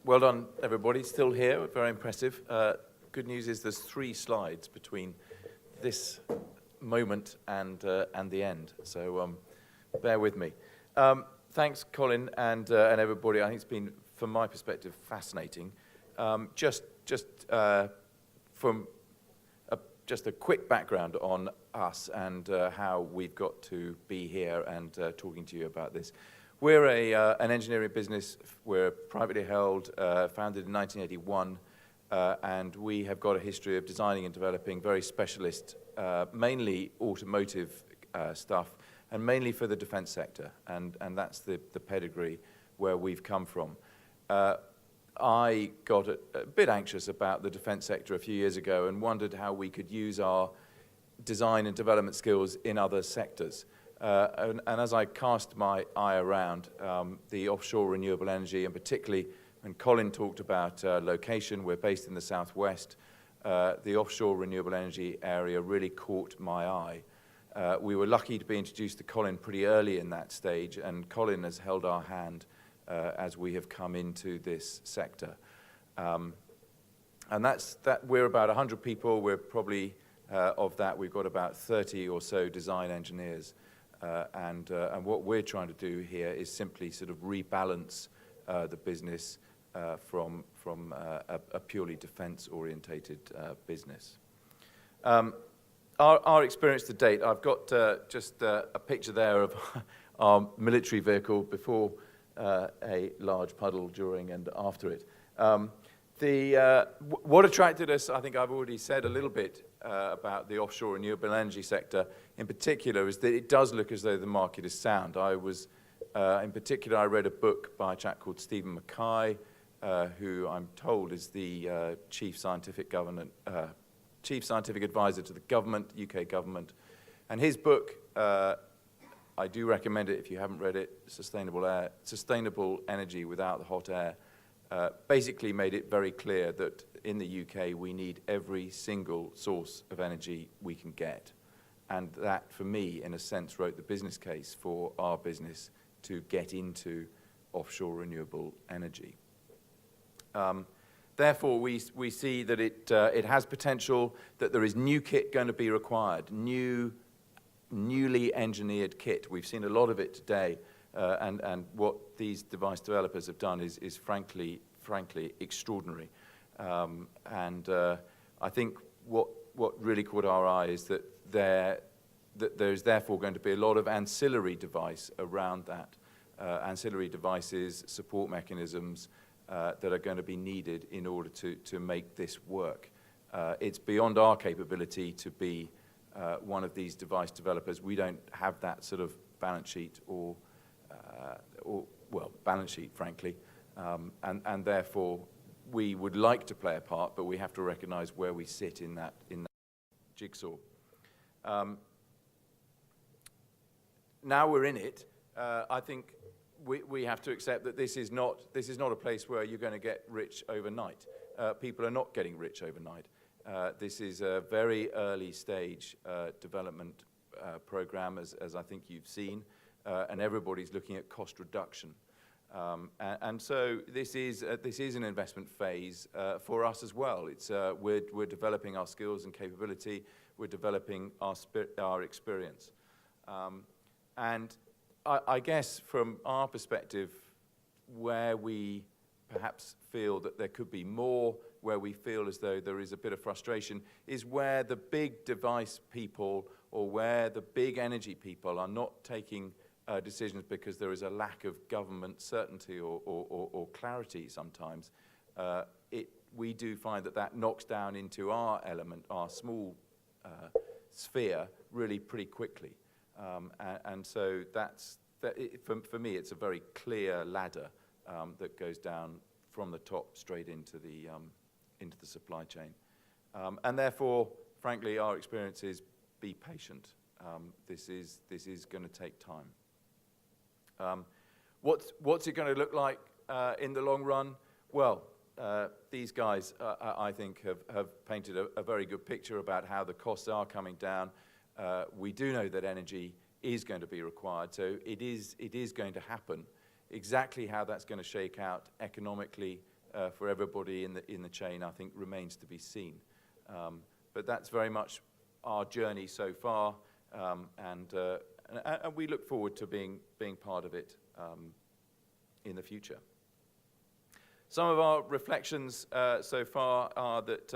Well done, everybody. Still here, very impressive. Good news is there's 3 slides between this moment and the end, so bear with me. Thanks, Colin, and everybody. I think it's been, from my perspective, fascinating. Just a quick background on us and how we've got to be here and talking to you about this. We're an engineering business. We're privately held, founded in 1981, and we have got a history of designing and developing very specialist, mainly automotive stuff, and mainly for the defense sector, and that's the pedigree where we've come from. I got a bit anxious about the defense sector a few years ago and wondered how we could use our design and development skills in other sectors. And as I cast my eye around the offshore renewable energy, and particularly when Colin talked about location, we're based in the southwest, the offshore renewable energy area really caught my eye. We were lucky to be introduced to Colin pretty early in that stage, and Colin has held our hand as we have come into this sector. And we're about 100 people. We're probably, of that, we've got about 30 or so design engineers. And what we're trying to do here is simply sort of rebalance the business from a purely defense-orientated business. Our experience to date, I've got just a picture there of our military vehicle before a large puddle, during and after it. What attracted us, I think I've already said a little bit about the offshore renewable energy sector in particular, is that it does look as though the market is sound. In particular, I read a book by a chap called Stephen Mackay, who I'm told is the chief scientific advisor to the government, UK government. And his book, I do recommend it if you haven't read it, Sustainable Energy Without the Hot Air, basically made it very clear that in the UK we need every single source of energy we can get. And that, for me, in a sense, wrote the business case for our business to get into offshore renewable energy. Therefore, we see that it has potential, that there is new kit going to be required, newly engineered kit. We've seen a lot of it today, and what these device developers have done is frankly extraordinary. I think what really caught our eye is that there's therefore going to be a lot of ancillary device around that, ancillary devices, support mechanisms that are going to be needed in order to make this work. It's beyond our capability to be one of these device developers. We don't have that sort of balance sheet balance sheet, frankly, and therefore we would like to play a part, but we have to recognize where we sit in that jigsaw. Now we're in it. I think we have to accept that this is not a place where you're going to get rich overnight. People are not getting rich overnight. This is a very early stage development program, as I think you've seen, and everybody's looking at cost reduction. And so this is an investment phase for us as well. We're developing our skills and capability. We're developing our experience. And I guess from our perspective, where we perhaps feel that there could be more, where we feel as though there is a bit of frustration, is where the big device people or where the big energy people are not taking decisions because there is a lack of government certainty or clarity sometimes. We do find that knocks down into our element, our small sphere, really pretty quickly. And so for me, it's a very clear ladder that goes down from the top straight into the supply chain. And therefore, frankly, our experience is be patient. This is going to take time. What's it going to look like in the long run? Well, these guys, I think, have painted a very good picture about how the costs are coming down. We do know that energy is going to be required, so it is going to happen. Exactly how that's going to shake out economically for everybody in the chain, I think, remains to be seen. But that's very much our journey so far, and we look forward to being part of it in the future. Some of our reflections so far are that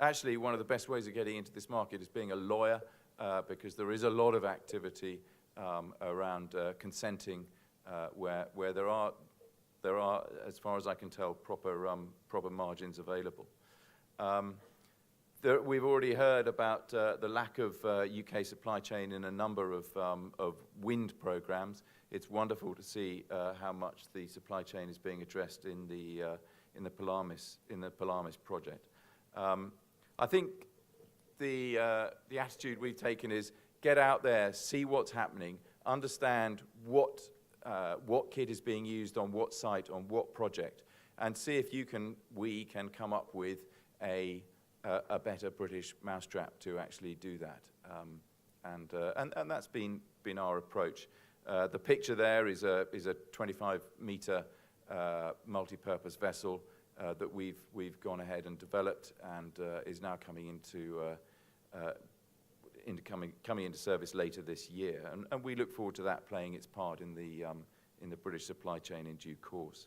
actually one of the best ways of getting into this market is being a lawyer, because there is a lot of activity around consenting where there are, as far as I can tell, proper margins available. We've already heard about the lack of UK supply chain in a number of wind programs. It's wonderful to see how much the supply chain is being addressed in the Pelamis project. I think the attitude we've taken is get out there, see what's happening, understand what kit is being used on what site, on what project, and see if we can come up with a better British mousetrap to actually do that. And that's been our approach. The picture there is a 25-meter multi-purpose vessel that we've gone ahead and developed, and is now coming into service later this year, and we look forward to that playing its part in the British supply chain in due course.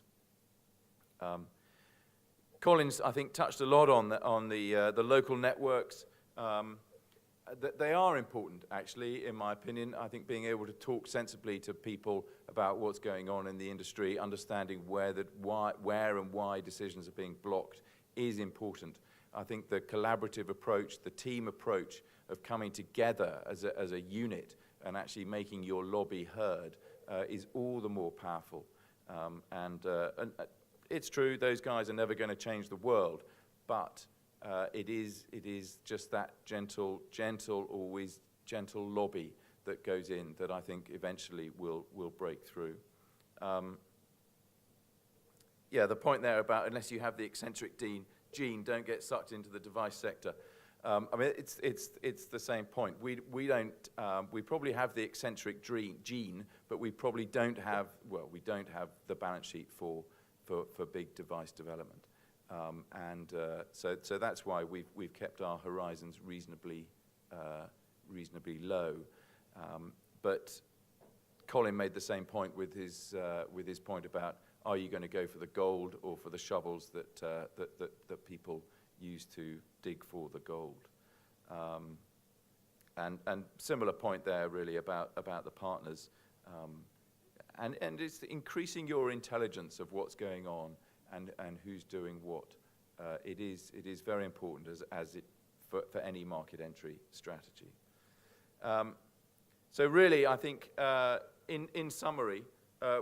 Colin's, I think, touched a lot on the local networks. They are important, actually, in my opinion. I think being able to talk sensibly to people about what's going on in the industry, understanding where and why decisions are being blocked is important. I think the collaborative approach, the team approach of coming together as a unit and actually making your lobby heard is all the more powerful. And it's true, those guys are never going to change the world, but it is just that gentle, always gentle lobby that goes in that I think eventually will break through. Yeah, the point there about unless you have the eccentric gene, don't get sucked into the device sector. I mean, it's the same point. We probably have the eccentric gene, but we probably don't have the balance sheet for big device development. So that's why we've kept our horizons reasonably low. But Colin made the same point with his point about, are you going to go for the gold or for the shovels that people use to dig for the gold? And similar point there really about the partners. And it's increasing your intelligence of what's going on and who's doing what. It is very important for any market entry strategy. So really, I think in summary,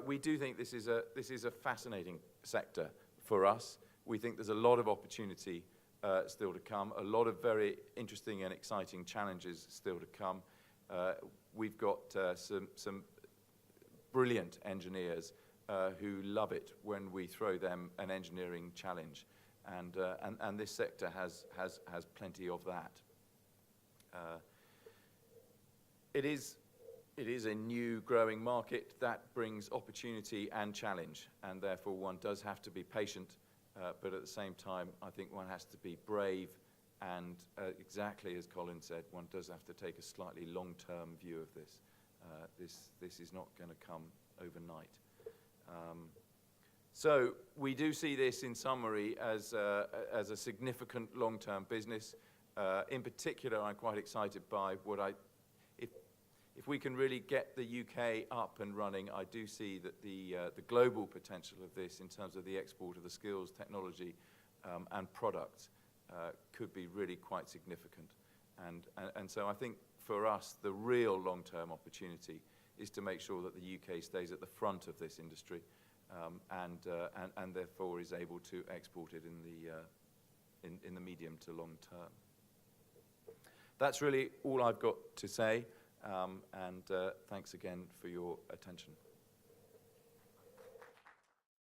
we do think this is a fascinating sector for us. We think there's a lot of opportunity still to come, a lot of very interesting and exciting challenges still to come. We've got some brilliant engineers who love it when we throw them an engineering challenge, and this sector has plenty of that. It is a new growing market that brings opportunity and challenge, and therefore one does have to be patient, but at the same time I think one has to be brave, and exactly as Colin said, one does have to take a slightly long-term view of this. This is not going to come overnight. So we do see this, in summary, as a significant long-term business. In particular, I'm quite excited by if we can really get the UK up and running, I do see that the global potential of this in terms of the export of the skills, technology, and products could be really quite significant. And so I think for us, the real long-term opportunity is to make sure that the UK stays at the front of this industry, and therefore is able to export it in the medium to long term. That's really all I've got to say, and thanks again for your attention.